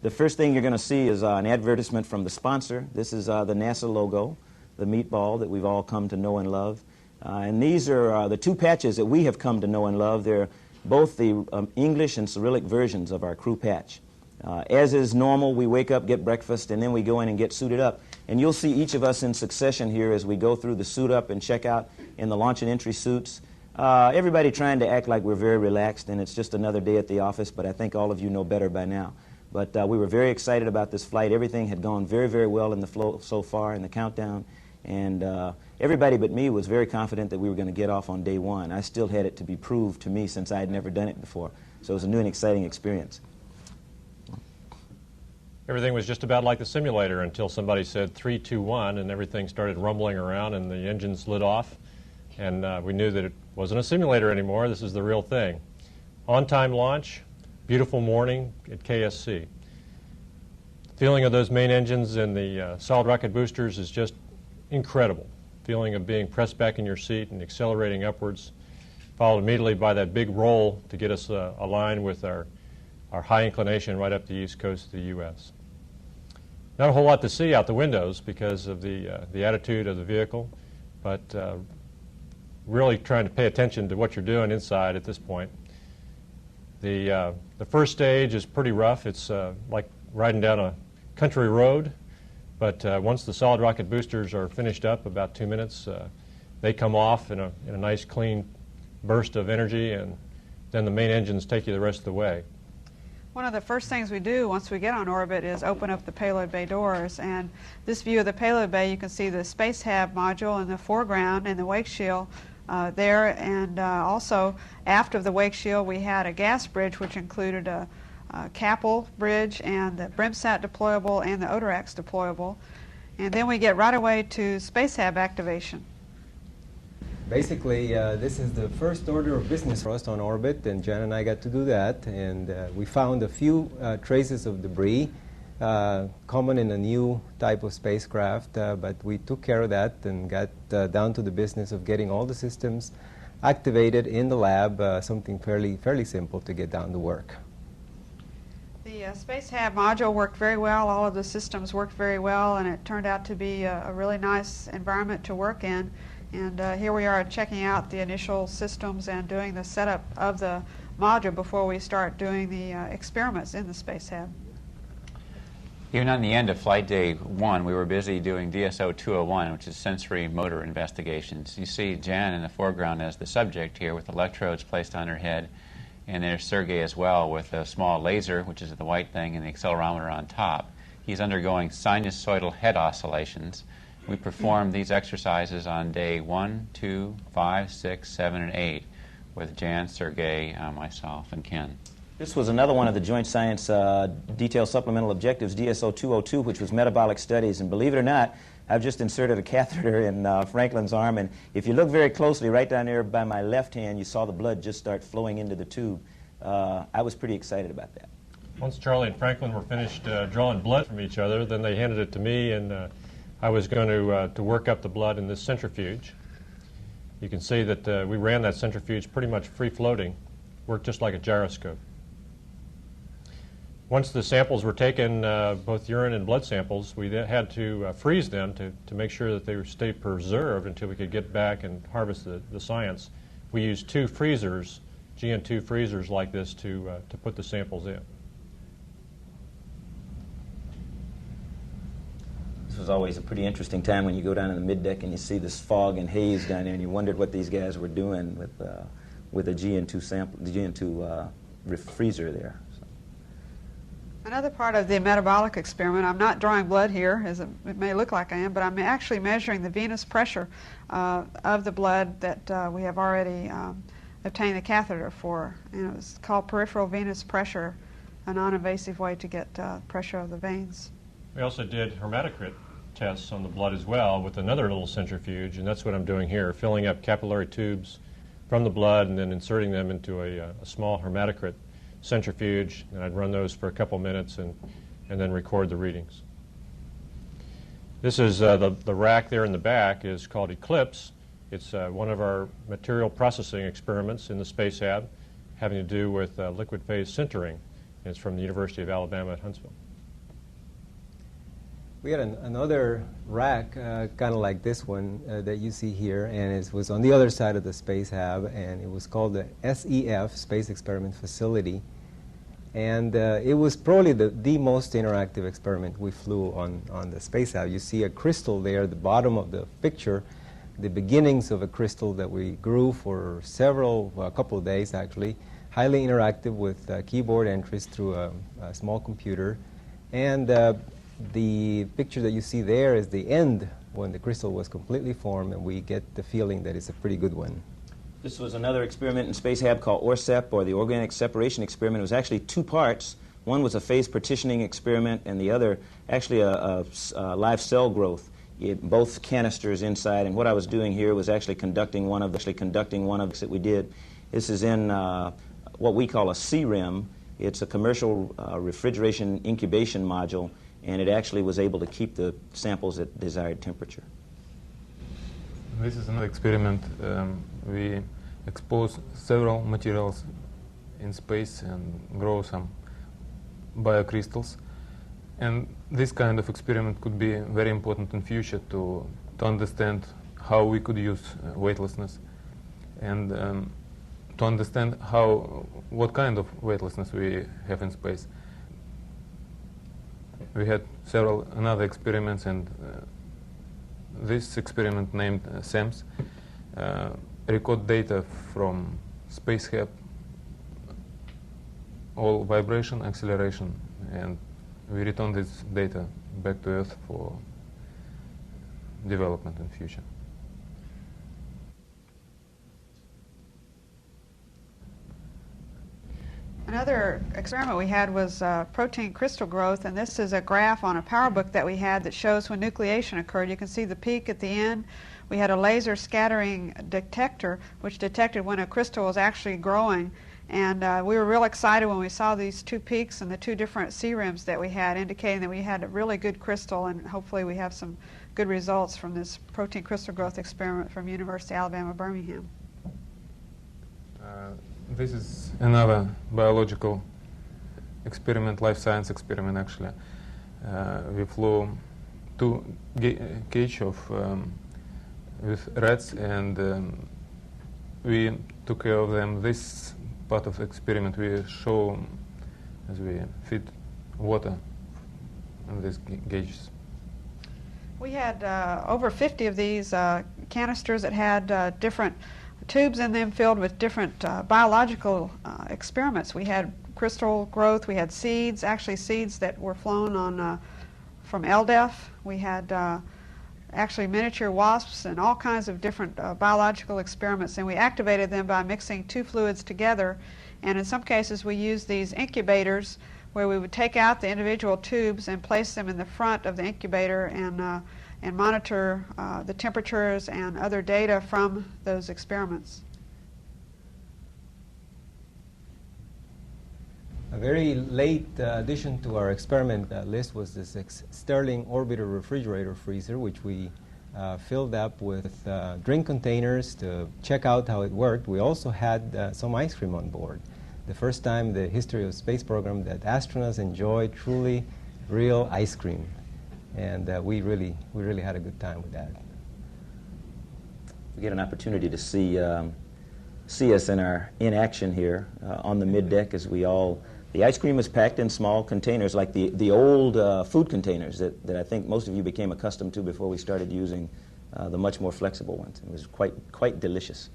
The first thing you're going to see is an advertisement from the sponsor. This is the NASA logo, the meatball that we've all come to know and love. And these are the two patches that we have come to know and love. They're both the English and Cyrillic versions of our crew patch. As is normal, we wake up, get breakfast, and then we go in and get suited up. And you'll see each of us in succession here as we go through the suit up and check out in the launch and entry suits. Everybody trying to act like we're very relaxed and it's just another day at the office, but I think all of you know better by now. But we were very excited about this flight. Everything had gone very, very well in the flow so far in the countdown. And everybody but me was very confident that we were going to get off on day one. I still had it to be proved to me since I had never done it before. So it was a new and exciting experience. Everything was just about like the simulator until somebody said 3, 2, 1, and everything started rumbling around and the engines lit off. And we knew that it wasn't a simulator anymore. This is the real thing. On-time launch, beautiful morning at KSC. Feeling of those main engines and the solid rocket boosters is just incredible. Feeling of being pressed back in your seat and accelerating upwards, followed immediately by that big roll to get us aligned with our high inclination right up the east coast of the U.S. Not a whole lot to see out the windows because of the attitude of the vehicle, but really trying to pay attention to what you're doing inside at this point. The first stage is pretty rough. It's like riding down a country road, but once the solid rocket boosters are finished up, about 2 minutes, they come off in a nice clean burst of energy, and then the main engines take you the rest of the way. One of the first things we do once we get on orbit is open up the payload bay doors, and this view of the payload bay, you can see the Space Hab module in the foreground and the wake shield there, and also aft of the wake shield we had a gas bridge which included a CAPL bridge and the BrimSat deployable and the ODERAX deployable, and then we get right away to Space Hab activation. Basically, this is the first order of business for us on orbit, and Jan and I got to do that. And we found a few traces of debris, common in a new type of spacecraft, but we took care of that and got down to the business of getting all the systems activated in the lab, something fairly simple to get down to work. The Space Hab module worked very well. All of the systems worked very well, and it turned out to be a really nice environment to work in. And here we are checking out the initial systems and doing the setup of the module before we start doing the experiments in the Space Hab. Even on the end of Flight Day 1, we were busy doing DSO 201, which is sensory motor investigations. You see Jan in the foreground as the subject here with electrodes placed on her head, and there's Sergei as well with a small laser, which is the white thing, and the accelerometer on top. He's undergoing sinusoidal head oscillations. We performed these exercises on day 1, 2, 5, 6, 7, and 8 with Jan, Sergei, myself, and Ken. This was another one of the Joint Science Detailed Supplemental Objectives, DSO 202, which was metabolic studies. And believe it or not, I've just inserted a catheter in Franklin's arm, and if you look very closely, right down there by my left hand, you saw the blood just start flowing into the tube. I was pretty excited about that. Once Charlie and Franklin were finished drawing blood from each other, then they handed it to me, and I was going to work up the blood in this centrifuge. You can see that we ran that centrifuge pretty much free-floating, worked just like a gyroscope. Once the samples were taken, both urine and blood samples, we then had to freeze them to make sure that they would stay preserved until we could get back and harvest the science. We used 2 freezers, GN2 freezers like this, to put the samples in. This was always a pretty interesting time when you go down in the middeck and you see this fog and haze down there, and you wondered what these guys were doing with a GN2 sample, the GN2 freezer there. So. Another part of the metabolic experiment, I'm not drawing blood here, as it may look like I am, but I'm actually measuring the venous pressure of the blood that we have already obtained the catheter for. And it's called peripheral venous pressure, a non-invasive way to get pressure of the veins. We also did hematocrit tests on the blood as well with another little centrifuge, and that's what I'm doing here, filling up capillary tubes from the blood and then inserting them into a small hematocrit centrifuge, and I'd run those for a couple minutes and then record the readings. This is the rack there in the back is called Eclipse. It's one of our material processing experiments in the Space Hab having to do with liquid phase sintering. It's from the University of Alabama at Huntsville. We had another rack, kind of like this one that you see here, and it was on the other side of the Space Hab, and it was called the SEF, Space Experiment Facility. And it was probably the most interactive experiment we flew on the Space Hab. You see a crystal there at the bottom of the picture, the beginnings of a crystal that we grew for a couple of days actually, highly interactive with keyboard entries through a small computer. And the picture that you see there is the end when the crystal was completely formed, and we get the feeling that it's a pretty good one. This was another experiment in Space Hab called ORSEP, or the Organic Separation Experiment. It was actually two parts. One was a phase partitioning experiment, and the other actually a live cell growth. Both canisters inside, and what I was doing here was actually conducting one of that we did. This is in what we call a CRIM. It's a commercial refrigeration incubation module, and it actually was able to keep the samples at desired temperature. This is another experiment. We expose several materials in space and grow some biocrystals. And this kind of experiment could be very important in future to understand how we could use weightlessness and to understand what kind of weightlessness we have in space. We had several another experiments, and this experiment named SAMS record data from Space Hab, all vibration, acceleration, and we return this data back to Earth for development in future. Another experiment we had was protein crystal growth, and this is a graph on a PowerBook that we had that shows when nucleation occurred. You can see the peak at the end. We had a laser scattering detector which detected when a crystal was actually growing, and we were real excited when we saw these two peaks and the two different CRIMs that we had, indicating that we had a really good crystal, and hopefully we have some good results from this protein crystal growth experiment from University of Alabama, Birmingham. This is another biological experiment, life science experiment actually. We flew two cage with rats, and we took care of them. This part of the experiment we show as we feed water in these cages. We had over 50 of these canisters that had different tubes in them filled with different biological experiments. We had crystal growth, we had seeds, actually seeds that were flown on from LDEF. We had actually miniature wasps and all kinds of different biological experiments, and we activated them by mixing two fluids together. And in some cases we used these incubators where we would take out the individual tubes and place them in the front of the incubator and monitor the temperatures and other data from those experiments. A very late addition to our experiment list was this Sterling Orbiter refrigerator freezer, which we filled up with drink containers to check out how it worked. We also had some ice cream on board. The first time in the history of the space program that astronauts enjoyed truly real ice cream. And we really had a good time with that. We get an opportunity to see us in action here on the middeck as the ice cream was packed in small containers like the old food containers that I think most of you became accustomed to before we started using the much more flexible ones. It was quite delicious.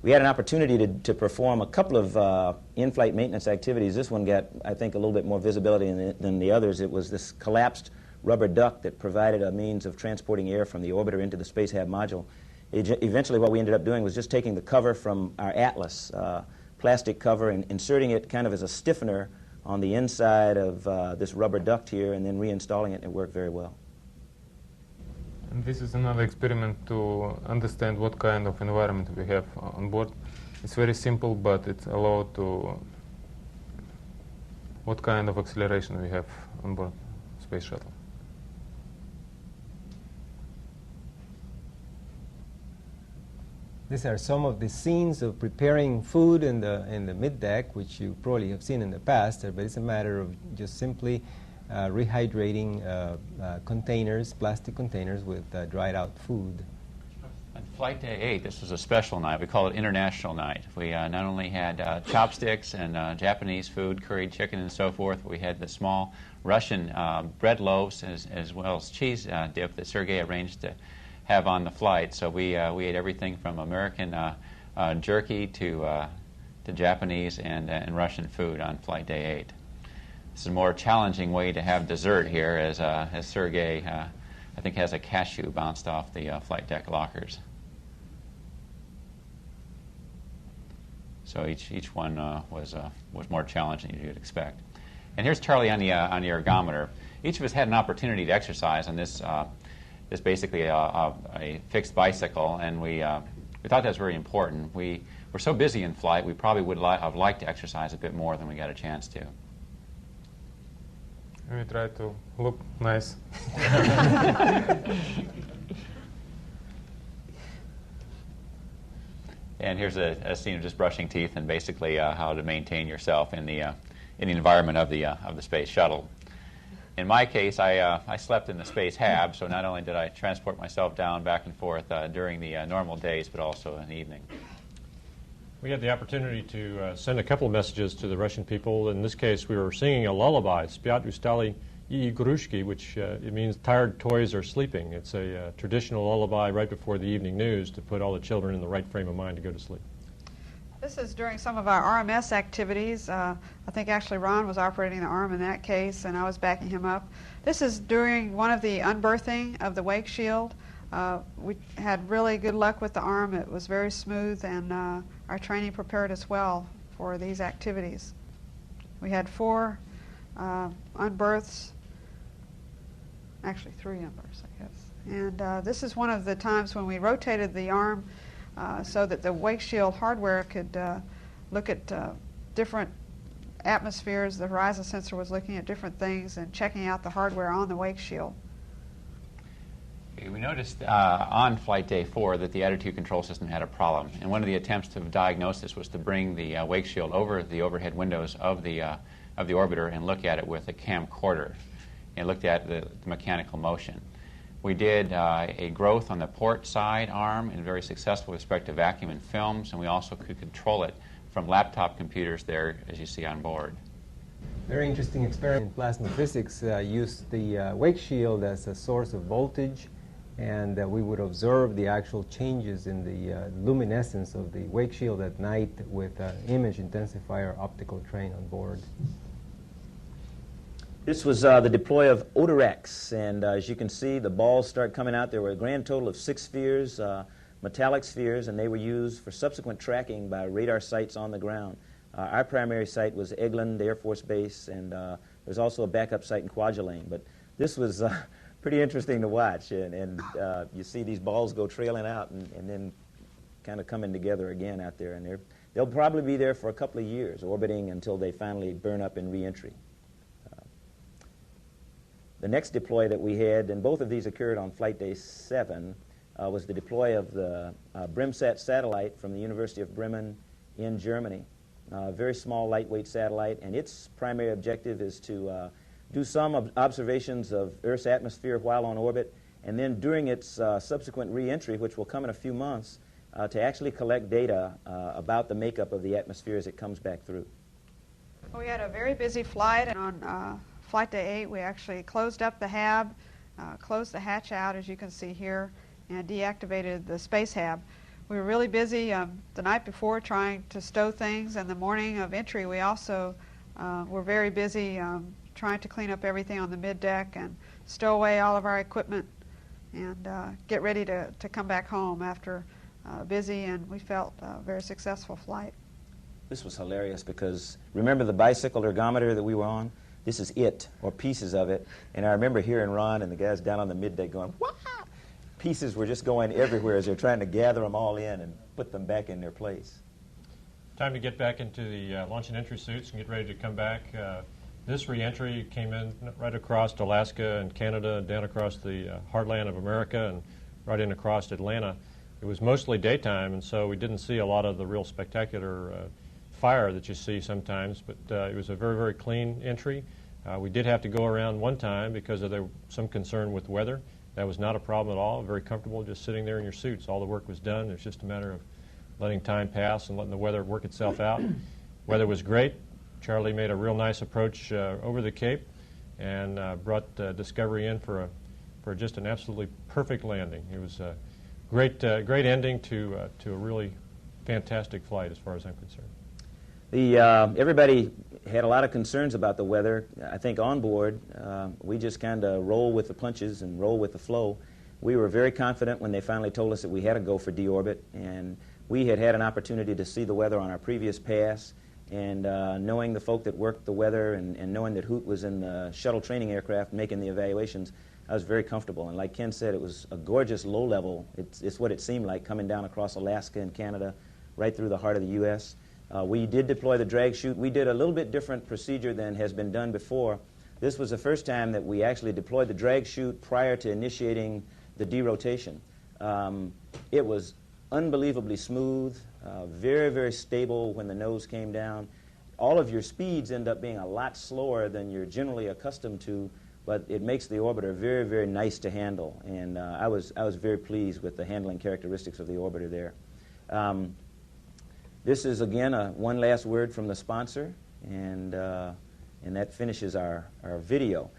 We had an opportunity to perform a couple of in-flight maintenance activities. This one got, I think, a little bit more visibility than the others. It was this collapsed rubber duct that provided a means of transporting air from the orbiter into the Space Hab module. Eventually, what we ended up doing was just taking the cover from our Atlas plastic cover and inserting it kind of as a stiffener on the inside of this rubber duct here, and then reinstalling it, and it worked very well. And this is another experiment to understand what kind of environment we have on board. It's very simple, but it's allowed to what kind of acceleration we have on board Space Shuttle. These are some of the scenes of preparing food in the middeck, which you probably have seen in the past, but it's a matter of just simply rehydrating containers, plastic containers with dried out food. On Flight Day 8, this was a special night. We call it International Night. We not only had chopsticks and Japanese food, curried chicken and so forth, we had the small Russian bread loaves as well as cheese dip that Sergei arranged to have on the flight. So we ate everything from American jerky to Japanese and Russian food on Flight Day 8. This is a more challenging way to have dessert here, as Sergei, I think, has a cashew bounced off the flight deck lockers. So each one was more challenging than you'd expect. And here's Charlie on the ergometer. Each of us had an opportunity to exercise on this. This basically a fixed bicycle, and we thought that was very important. We were so busy in flight, we probably would have liked to exercise a bit more than we got a chance to. We try to look nice. And here's a scene of just brushing teeth and basically how to maintain yourself in the environment of the space shuttle. In my case, I slept in the space hab, so not only did I transport myself down back and forth during the normal days, but also in the evening. We had the opportunity to send a couple of messages to the Russian people. In this case, we were singing a lullaby, Spyat ustali igrushki, which it means tired toys are sleeping. It's a traditional lullaby right before the evening news to put all the children in the right frame of mind to go to sleep. This is during some of our RMS activities. I think actually Ron was operating the arm in that case, and I was backing him up. This is during one of the unberthing of the wake shield. We had really good luck with the arm. It was very smooth, and our training prepared us well for these activities. We had 4 unberths, actually 3 unberths, I guess. And this is one of the times when we rotated the arm so that the wake shield hardware could look at different atmospheres. The horizon sensor was looking at different things and checking out the hardware on the wake shield. We noticed on Flight Day 4 that the attitude control system had a problem, and one of the attempts to diagnose this was to bring the wake shield over the overhead windows of the orbiter and look at it with a camcorder, and looked at the mechanical motion. We did a growth on the port side arm, and very successful with respect to vacuum and films, and we also could control it from laptop computers there, as you see on board. Very interesting experiment in plasma physics used the wake shield as a source of voltage, and we would observe the actual changes in the luminescence of the wake shield at night with an image intensifier optical train on board. This was the deploy of Odorex, and as you can see, the balls start coming out. There were a grand total of 6 spheres, metallic spheres, and they were used for subsequent tracking by radar sites on the ground. Our primary site was Eglin Air Force Base, and there's also a backup site in Kwajalein. But this was pretty interesting to watch, and you see these balls go trailing out and then kind of coming together again out there, and they'll probably be there for a couple of years, orbiting until they finally burn up in re-entry. The next deploy that we had, and both of these occurred on Flight Day 7, was the deploy of the BREMSAT satellite from the University of Bremen in Germany. A very small, lightweight satellite, and its primary objective is to do some observations of Earth's atmosphere while on orbit, and then during its subsequent re-entry, which will come in a few months, to actually collect data about the makeup of the atmosphere as it comes back through. We had a very busy flight, and on Flight Day 8 we actually closed up the hab, closed the hatch out, as you can see here, and deactivated the space hab. We were really busy the night before trying to stow things, and the morning of entry we also were very busy trying to clean up everything on the mid-deck and stow away all of our equipment and get ready to come back home after a busy and we felt very successful flight. This was hilarious because remember the bicycle ergometer that we were on? This is it, or pieces of it. And I remember hearing Ron and the guys down on the mid-deck going, "Wah!" Pieces were just going everywhere as they're trying to gather them all in and put them back in their place. Time to get back into the launch and entry suits and get ready to come back. This re-entry came in right across Alaska and Canada, down across the heartland of America, and right in across Atlanta. It was mostly daytime, and so we didn't see a lot of the real spectacular fire that you see sometimes, but it was a very, very clean entry. We did have to go around one time because of some concern with weather. That was not a problem at all. Very comfortable just sitting there in your suits. All the work was done. It's just a matter of letting time pass and letting the weather work itself out. Weather was great. Charlie made a real nice approach over the Cape and brought Discovery in for just an absolutely perfect landing. It was a great ending to a really fantastic flight as far as I'm concerned. Everybody had a lot of concerns about the weather. I think on board, we just kind of roll with the punches and roll with the flow. We were very confident when they finally told us that we had to go for deorbit, and we had an opportunity to see the weather on our previous pass, and knowing the folk that worked the weather and knowing that Hoot was in the shuttle training aircraft making the evaluations, I was very comfortable. And like Ken said, it was a gorgeous low level. It's what it seemed like coming down across Alaska and Canada, right through the heart of the U.S. We did deploy the drag chute. We did a little bit different procedure than has been done before. This was the first time that we actually deployed the drag chute prior to initiating the derotation. It was unbelievably smooth, very, very stable when the nose came down. All of your speeds end up being a lot slower than you're generally accustomed to, but it makes the orbiter very, very nice to handle. And I was very pleased with the handling characteristics of the orbiter there. This is, again, one last word from the sponsor, and that finishes our video.